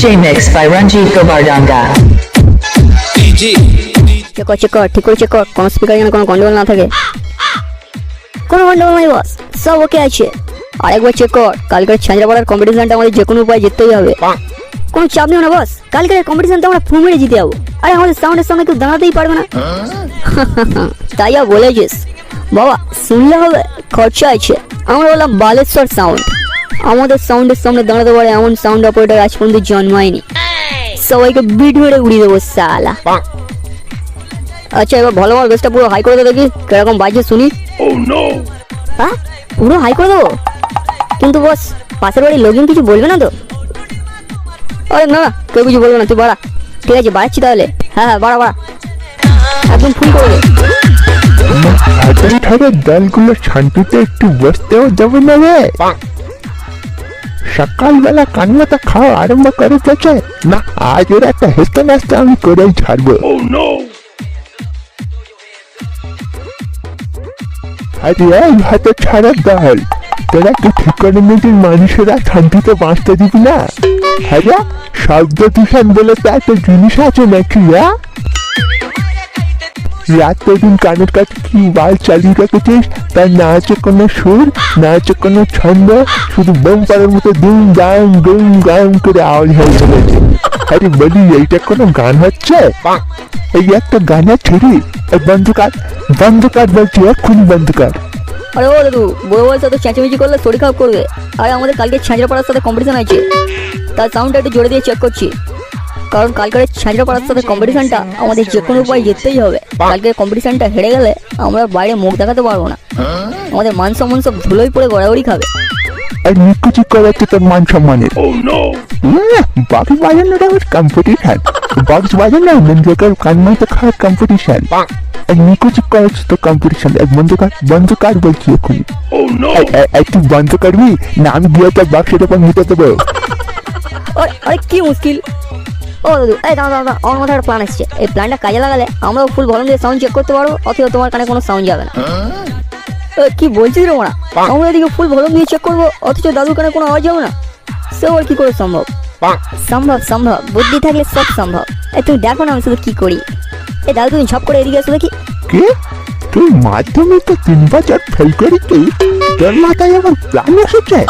DJ Mix by Ranjit Govardhanga. Check কর ঠিক করে চেক কর কোন স্পিকার যেন কোনো গন্ডগোল না থাকে। কোনো গন্ডগোল নাই বস, সব ওকে আছে। আরেকবার চেক কর, কালকের ছাঁচড়াপাড়ার কম্পিটিশনটা আমাদের যে কোনো উপায়ে জিততেই হবে। কোনো চাপ নিও না বস, কালকের কম্পিটিশনটা আমরা ফুল মেরে জিতে যাবো। আরে আমাদের সাউন্ডের সামনে কেউ দাঁড়াতেই পারবে না। তাই বলেছিস বাবা, শুনলে হবে, খরচা আছে। আমরা বললাম বালেশ্বর সাউন্ড, আমাদের সাউন্ডের সামনে দাঁড়াতে পারে এমন সাউন্ড অপারেটর আজ পর্যন্ত জন্মায়নি। সবাইকে বিট মেরে উড়িয়ে দেবো সালা। আচ্ছা এবার ভালো ভালো বেসটা পুরো হাই করে দেবো, দেখি কিরকম বাজছে শুনি। হ্যাঁ পুরো হাই করে দেবো, কিন্তু বস পাশের বাড়ির লোকজন কিছু বলবে না তো? আরে না কেউ কিছু বলবে না, তুই বাড়া। ঠিক আছে বাড়াচ্ছি তাহলে। হ্যাঁ বাড়া বাড়া, একদম ফুল করে দে। দলগুলো শান্তিতে একটু বসতেও যাবে না রে। সকালবেলা কান্নাটা খাওয়া আরম্ভ করে গেছে না, আজ ওর একটা হেসতে নাচতে আমি করেই ছাড়বো। আরে এই হাতে ছাড়ার দল, তোরা কি ঠিক করে নিজের মানুষেরা শান্তিতে বাঁচতে দিবি না? হ্যাঁ শব্দ দূষণ বলে তো একটা জিনিস আছে নাকি? রাত দিন কানের কাছে কি বাল চালিয়ে রেখেছিস, তার না আছে কোনো সুর, না আছে কোনো ছন্দ, শুধু বোমপাড়ার মতো দুম গাম করে আওয়াজ হয়ে চলেছে। আরে বলি এইটা কোনো গান হচ্ছে? এই একটা গানের ছেড়ি, বন্ধ কর বলছি, এক্ষুনি বন্ধ কর। আরে ও দাদু, বড় বড় সাথে চেঁচামেচি করলে শরীর খারাপ করবে। আরে আমাদের কালকে ছাঁচড়াপাড়ার সাথে কম্পিটিশন আছে, তার সাউন্ডটা একটু জোরে দিয়ে চেক করছি। কারণ কালকের ছাঁচড়াপাড়ার সাথে কম্পিটিশনটা আমাদের যে কোনো উপায় জিততেই হবে। কালকের কম্পিটিশনটা হেরে গেলে আমরা বাইরে মুখ দেখাতে পারবো না, আমাদের মান সম্মান সব ধুলোই পড়ে গড়াগড়ি খাবে। আর নিকুচি করাচ্ছে তোর মান সম্মানের। বাকি বাজানোটা আমার কম্পিটিশন, বক্স বাজানো মন্দির কানমাইতে খাওয়ার কম্পিটিশন, আর নিকুচি করাচ্ছে তো কম্পিটিশন। বন্ধ কর বলছি এক্ষুনি। তুই বন্ধ করবি না আমি গিয়ে তোর বাক্সের উপর নিতে দেবো? আরে কি মুশকিল। ও দাদু এই দাঁড়া, আমার মাথায় একটা প্ল্যান আসছে। এই প্ল্যানটা কাজে লাগালে আমরাও ফুল ভলিউম দিয়ে সাউন্ড চেক করতে পারবো, অথবা তোমার কানে কোনো সাউন্ড যাবে না। কি বলছিস রে ওরা? আমরা এদিকে ফুল ভলিউম দিয়ে চেক করবো, অথচ দাদুর কানে কোনো আওয়াজ যাবে না? সে আর কি করে সম্ভব? সম্ভব, বুদ্ধি থাকলে সব সম্ভব। তুমি দেখো না আমি শুধু কি করি। এই দাদু তুমি ঝপ করে এদিকে আসো দেখি। কে তুই মাধ্যমিকে 3 বছর ফেল করেছিস, তোর মাথায় আবার প্ল্যান এসেছে?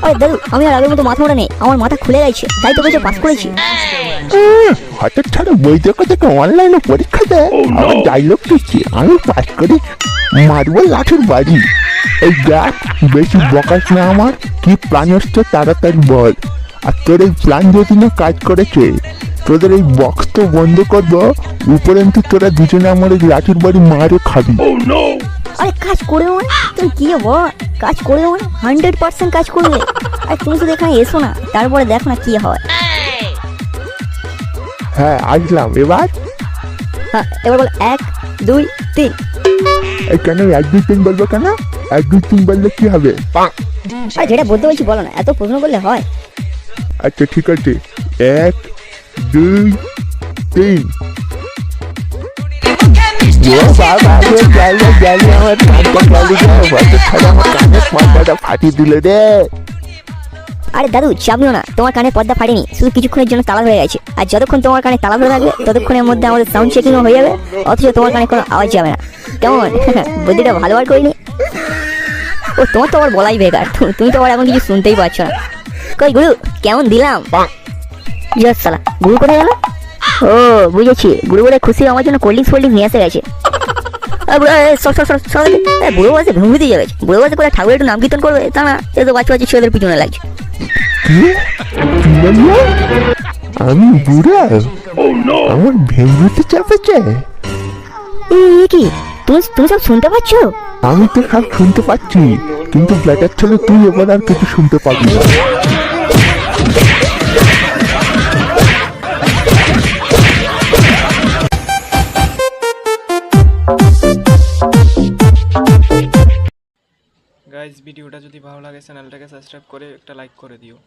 আরে দাদু আমি আর আগের মতো মাথা মোটা নেই, আমার মাথা খুলে গেছে, তাই তো বলছে পাস করেছি। হঠাৎ ছাড়া বই দেখে অনলাইনে পরীক্ষা দেয়, আমার ডায়লগ দিচ্ছি আমি পাস করি, মারবো লাঠের বাজি। এই দেখ বেশি বকাস না, আমার কি প্ল্যান হচ্ছে তাড়াতাড়ি বল। আর তোর এই প্ল্যান যদি না কাজ করেছে, তোদের এই বক্স তো বন্ধ করবো, উপরন্তু তোরা দুজনে আমার এই লাঠির বাড়ি মারে খাবি। আরে কাজ করে দেবো না, তুমি কি বল, কাজ করে দেবো না, 100% কাজ করবে। আর তুমি শুধু এখানে এসো না, তারপরে দেখো না কি হয়। হ্যাঁ আসলাম, এবার হ্যাঁ এবার বল 1 2 3। এই কেন 1 2 3 বলবো কেন? 1 2 3 বললে কি হবে? আরে যেটা বলতে বলছি বলো না, এত প্রশ্ন করলে হয়? আচ্ছা ঠিক আছে, 1 2 3। ফাটিয়ে দিল রে। আরে দাদু চাপ নিও না, তোমার কানে পর্দা ফাটেনি, শুধু কিছুক্ষণের জন্য তালা ধরে গেছে। আর যতক্ষণ তোমার কানে তালা ধরে থাকবে ততক্ষণের মধ্যে আমাদের সাউন্ড চেকিংও হয়ে যাবে, অথচ তোমার কানে কোনো আওয়াজ যাবে না। কেমন বুদ্ধিটা ভালো বার করিনি? ও তোমার তো আবার বলাই বেকার, তুমি তো আবার এখন কিছু শুনতেই পাচ্ছ না। কই গুরু কেমন দিলাম? ইয়ে সালা, গুরু কোথায় গেল? ও বুঝেছি, গুরু বলে খুশি আমার জন্য কোল্ড ড্রিঙ্কস নিয়ে এসে গেছে। বুড়ো বয়সে ভূমিতে যাবে, বুড়ো বয়সে করে ঠাকুরের একটু নাম কীর্তন করবে, তা না এ তো বাচ্চা ছেলেদের পিছনে লাগছে। আমি বুড়া, আমার ভেঙে চাপেছে। কি তুমি সব শুনতে পাচ্ছ? আমি তো সব শুনতে পাচ্ছি, কিন্তু ব্ল্যাটার ছেলে তুই এবার আর কিছু শুনতে পাবি না। গাইজ ভিডিওটা যদি ভালো লাগে চ্যানেলটাকে সাবস্ক্রাইব করে একটা লাইক করে দিও।